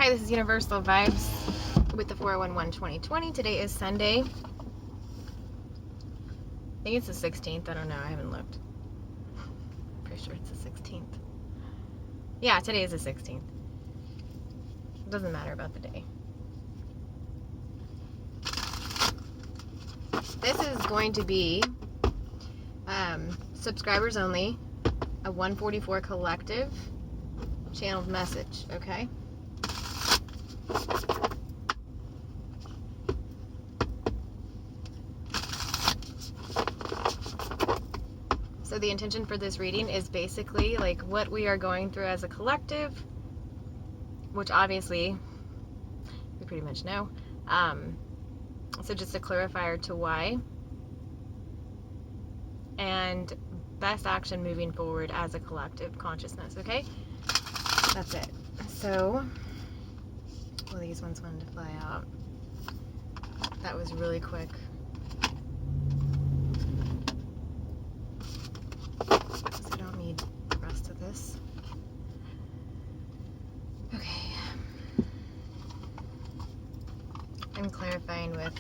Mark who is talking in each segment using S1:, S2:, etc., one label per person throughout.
S1: Hi, this is Universal Vibes with the 411-2020. Today is Sunday. I think it's the 16th. I don't know. I haven't looked. Pretty sure it's the 16th. Yeah, today is the 16th. It doesn't matter about the day. This is going to be subscribers only, a 144 collective channeled message, okay? So the intention for this reading is basically like what we are going through as a collective, which obviously we pretty much know. So just a clarifier to why and best action moving forward as a collective consciousness, okay? That's it. So, well, these ones wanted to fly out. That was really quick. So I don't need the rest of this. Okay. I'm clarifying with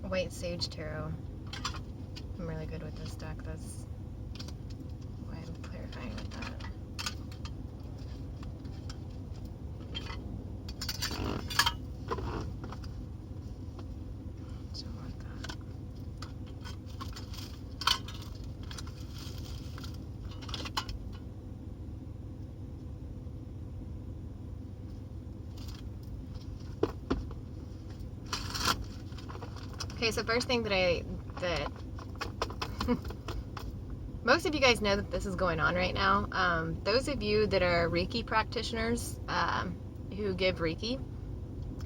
S1: White Sage Tarot. I'm really good with this deck. That's why I'm clarifying with that. Don't want that. Okay, so first thing that most of you guys know that this is going on right now. Those of you that are Reiki practitioners who give Reiki,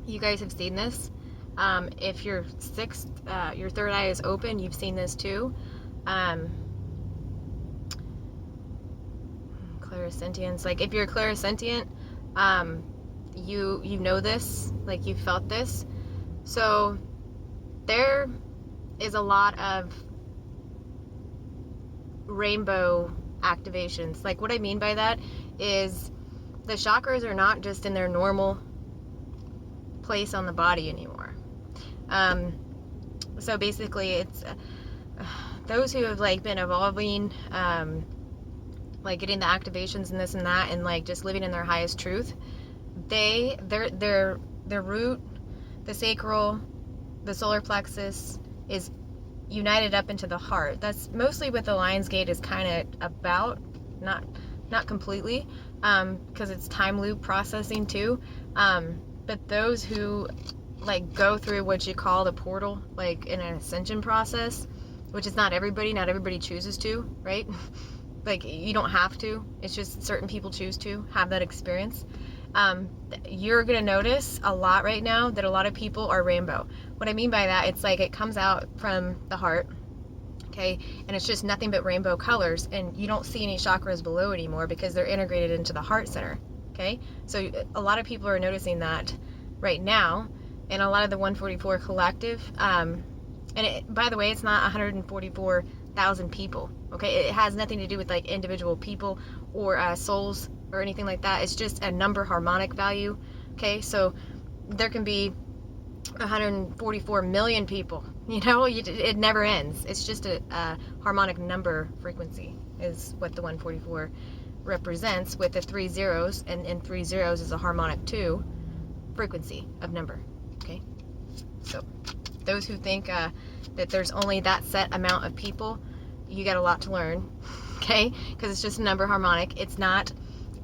S1: you guys have seen this. If your your third eye is open, you've seen this too. Clairsentience, like if you're clairsentient, you know this, like you felt this. So there is a lot of rainbow activations. Like what I mean by that is the chakras are not just in their normal place on the body anymore. So basically it's those who have like been evolving, like getting the activations and this and that, and like just living in their highest truth, their root, the sacral, the solar plexus is united up into the heart. That's mostly what the Lion's Gate is kind of about, not completely, because it's time loop processing too. But those who like go through what you call the portal, like in an ascension process, which is not everybody chooses to, right? Like you don't have to. It's just certain people choose to have that experience. You're gonna notice a lot right now that a lot of people are rainbow. What I mean by that, it's like it comes out from the heart, okay, and it's just nothing but rainbow colors, and you don't see any chakras below anymore because they're integrated into the heart center, okay? So a lot of people are noticing that right now, and a lot of the 144 collective, and by the way, it's not 144,000 people, okay? It has nothing to do with like individual people or souls or anything like that. It's just a number harmonic value, okay? So there can be 144 million people, you know, it never ends. It's just a harmonic number frequency is what the 144 represents, with the 3 zeros, and 3 zeros is a harmonic 2 frequency of number, okay? So those who think that there's only that set amount of people, you got a lot to learn, okay? Because it's just a number harmonic. It's not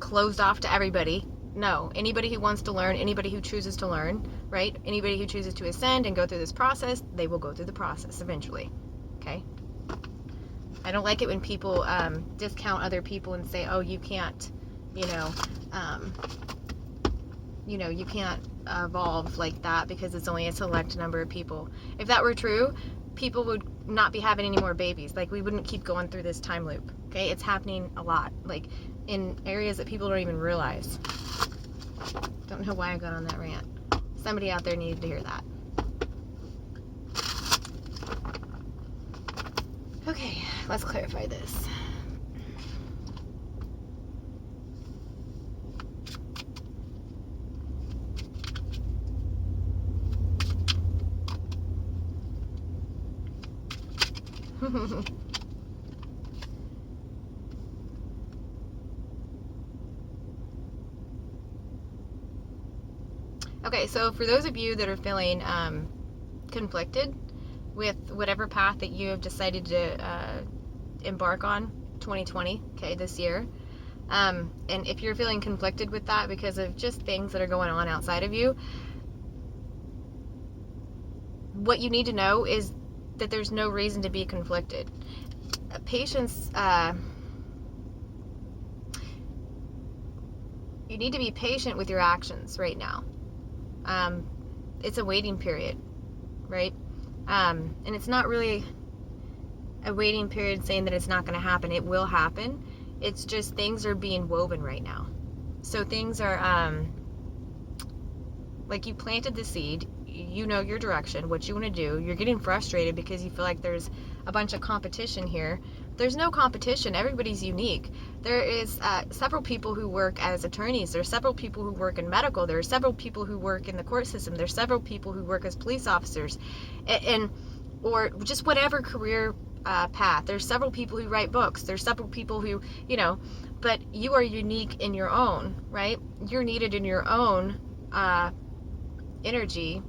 S1: closed off to everybody. No, anybody who wants to learn, anybody who chooses to learn, right? Anybody who chooses to ascend and go through this process, they will go through the process eventually, okay? I don't like it when people discount other people and say, oh, you can't, you can't evolve like that because it's only a select number of people. If that were true, people would not be having any more babies. Like, we wouldn't keep going through this time loop, okay? It's happening a lot, like in areas that people don't even realize. Don't know why I got on that rant. Somebody out there needed to hear that. Okay, let's clarify this. Okay, so for those of you that are feeling conflicted with whatever path that you have decided to embark on 2020, okay, this year, and if you're feeling conflicted with that because of just things that are going on outside of you, what you need to know is that there's no reason to be conflicted. Patience, you need to be patient with your actions right now. It's a waiting period, right? And it's not really a waiting period saying that it's not going to happen. It will happen. It's just things are being woven right now. So things are, like you planted the seed, you know your direction, what you want to do. You're getting frustrated because you feel like there's a bunch of competition here. There's no competition. Everybody's unique. There is several people who work as attorneys. There's several people who work in medical. There are several people who work in the court system. There's several people who work as police officers, and or just whatever career path. There's several people who write books. There's several people who, but you are unique in your own, right? You're needed in your own energy.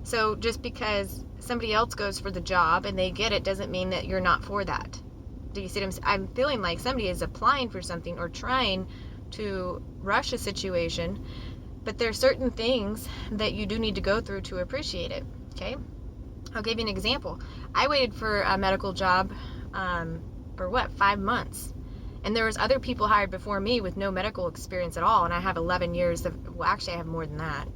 S1: So just because somebody else goes for the job and they get it doesn't mean that you're not for that. Do you see what I'm feeling like somebody is applying for something or trying to rush a situation, but there are certain things that you do need to go through to appreciate it, okay? I'll give you an example. I waited for a medical job for 5 months. And there was other people hired before me with no medical experience at all, and I have 11 years of, well, actually I have more than that.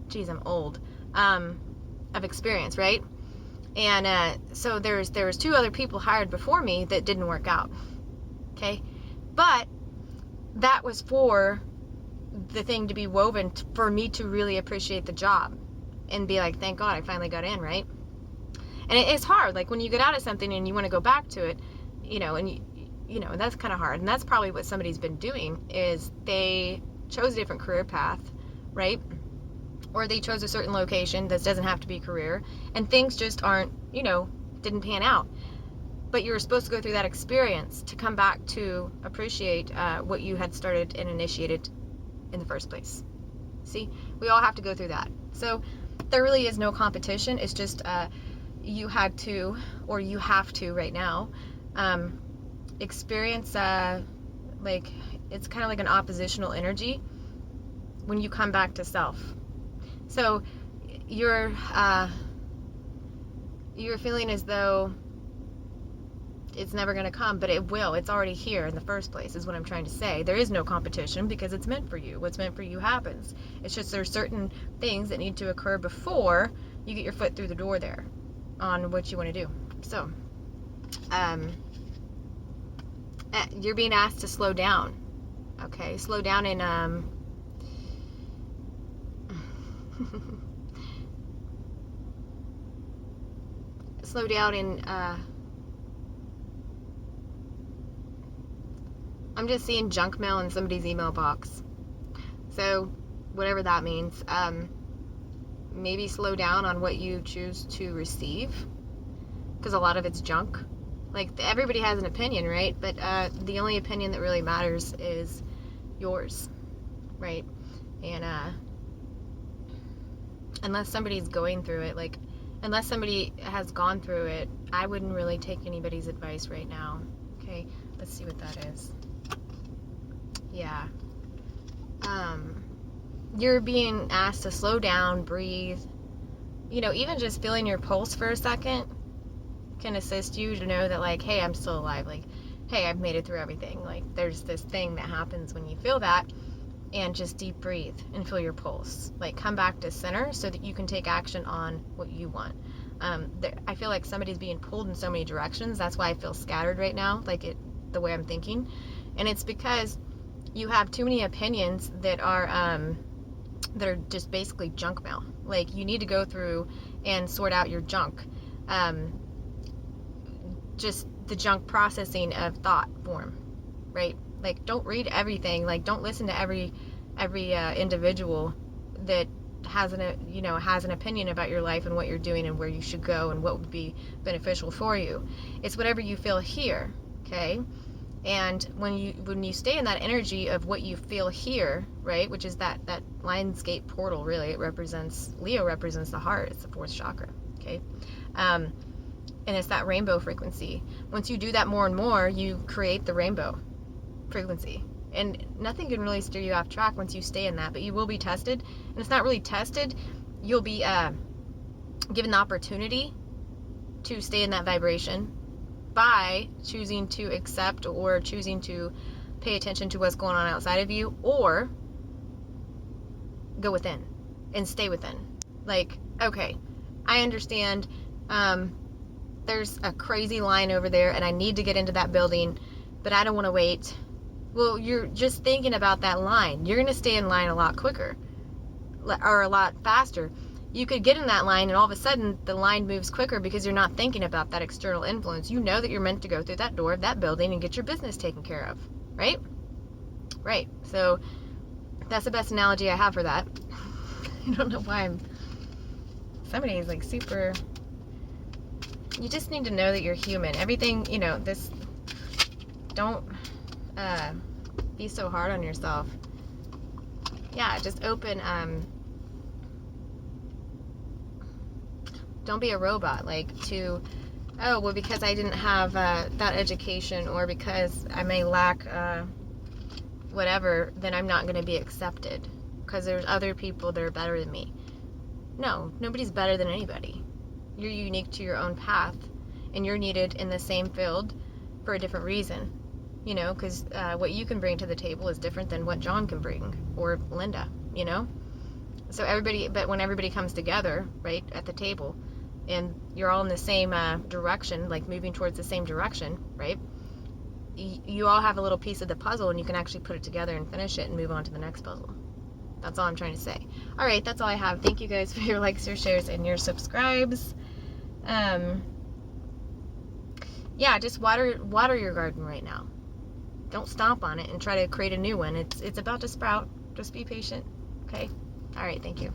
S1: Geez, I'm old. Of experience, right? And so there was 2 other people hired before me that didn't work out. Okay? But that was for the thing to be woven for me to really appreciate the job and be like, thank God I finally got in, right? And it's hard, like when you get out of something and you want to go back to it, and that's kind of hard. And that's probably what somebody's been doing, is they chose a different career path, right? Or they chose a certain location that doesn't have to be career, and things just aren't, didn't pan out. But you were supposed to go through that experience to come back to appreciate what you had started and initiated in the first place. See, we all have to go through that. So there really is no competition. It's just you had to, or you have to right now, experience like it's kind of like an oppositional energy when you come back to self. So you're feeling as though it's never going to come, but it will. It's already here in the first place, is what I'm trying to say. There is no competition because it's meant for you. What's meant for you happens. It's just there's certain things that need to occur before you get your foot through the door there on what you want to do. So you're being asked to slow down. Okay, slow down in slow down in I'm just seeing junk mail in somebody's email box. So whatever that means, maybe slow down on what you choose to receive, because a lot of it's junk. Like, everybody has an opinion, right? But the only opinion that really matters is yours, right? And unless somebody's going through it, like, unless somebody has gone through it, I wouldn't really take anybody's advice right now. Okay, let's see what that is. Yeah. You're being asked to slow down, breathe. Even just feeling your pulse for a second can assist you to know that, like, hey, I'm still alive. Like, hey, I've made it through everything. Like, there's this thing that happens when you feel that. And just deep breathe and feel your pulse. Like, come back to center so that you can take action on what you want. I feel like somebody's being pulled in so many directions. That's why I feel scattered right now, the way I'm thinking. And it's because you have too many opinions that are just basically junk mail. Like, you need to go through and sort out your junk. Just the junk processing of thought form, right? Like, don't read everything. Like, don't listen to every individual that has an opinion about your life and what you're doing and where you should go and what would be beneficial for you. It's whatever you feel here, okay? And when you stay in that energy of what you feel here, right, which is that Lionsgate portal, really, Leo represents the heart. It's the 4th chakra, okay? And it's that rainbow frequency. Once you do that more and more, you create the rainbow frequency. And nothing can really steer you off track once you stay in that, but you will be tested. And it's not really tested. You'll be given the opportunity to stay in that vibration by choosing to accept or choosing to pay attention to what's going on outside of you, or go within and stay within. Like, okay, I understand there's a crazy line over there and I need to get into that building, but I don't want to wait. Well, you're just thinking about that line. You're going to stay in line a lot quicker or a lot faster. You could get in that line and all of a sudden the line moves quicker because you're not thinking about that external influence. You know that you're meant to go through that door of that building and get your business taken care of, right? Right. So that's the best analogy I have for that. I don't know why somebody is like super, you just need to know that you're human. Everything, don't be so hard on yourself. Yeah, just open, don't be a robot, because I didn't have that education, or because I may lack whatever, then I'm not going to be accepted because there's other people that are better than me. No, nobody's better than anybody. You're unique to your own path, and you're needed in the same field for a different reason, because what you can bring to the table is different than what John can bring, or Linda, So but when everybody comes together, right, at the table, and you're all in the same direction, like moving towards the same direction, right, you all have a little piece of the puzzle, and you can actually put it together and finish it and move on to the next puzzle. That's all I'm trying to say. All right, that's all I have. Thank you guys for your likes, your shares, and your subscribes. Yeah, just water your garden right now. Don't stomp on it and try to create a new one. It's about to sprout. Just be patient. Okay? All right, thank you.